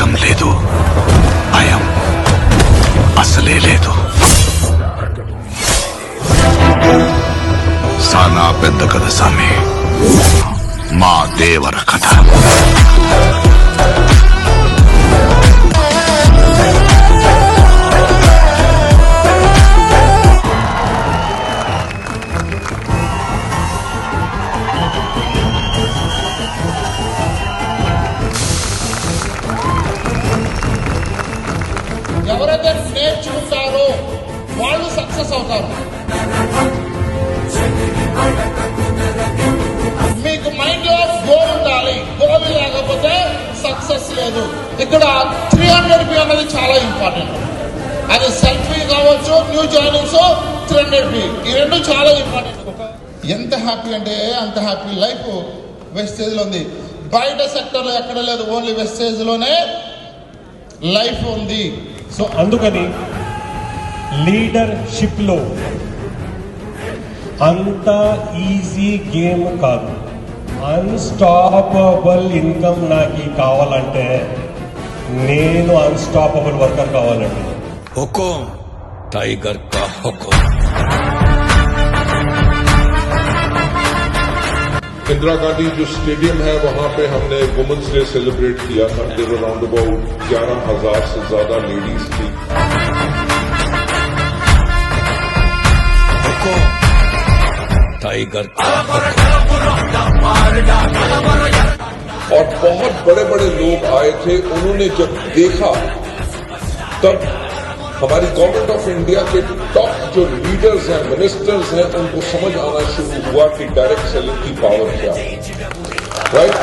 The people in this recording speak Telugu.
భయం లేదు, భయం అసలే లేదు. సానా పెద్ద కథ సామి, మా దేవర కథ. ఎవరైతే నేర్చుకుంటారో వాళ్ళు సక్సెస్ అవుతారు. మీకు మైండ్ లో గోల్ ఉండాలి, గోల్ లేకపోతే సక్సెస్ లేదు. ఇక్కడ 300p అనేది చాలా ఇంపార్టెంట్. అది సెల్ఫీ కావచ్చు, న్యూ జాయినింగ్స్, 300p ఈ రెండు చాలా ఇంపార్టెంట్. ఎంత హ్యాపీ అంటే అంత హ్యాపీ లైఫ్ వెస్టేజ్ లో ఉంది. బయట సెక్టర్ లో ఎక్కడ లేదు, ఓన్లీ వెస్టేజ్ లోనే లైఫ్ ఉంది. సో అందుకని లీడర్షిప్ లో అంత ఈజీ గేమ్ కాదు. అన్స్టాపబుల్ ఇన్కమ్ నాకు కావాలంటే నేను అన్స్టాపబుల్ వర్కర్ కావాలండి. హుకుం టైగర్ కా హుకుం. इंदिरा गांधी जो स्टेडियम है वहां पे हमने वुमेन्स डे सेलिब्रेट किया था. देयर वर अराउंड अबाउट 11,000 से ज्यादा लेडीज थी. टाइगर और बहुत बड़े बड़े लोग आए थे. उन्होंने जब देखा तब हमारी गवर्नमेंट ऑफ इंडिया के टॉप जो लीडर्स हैं, मिनिस्टर्स हैं, उनको समझ आना शुरू हुआ कि डायरेक्ट सेलिंग की पावर क्या है. राइट.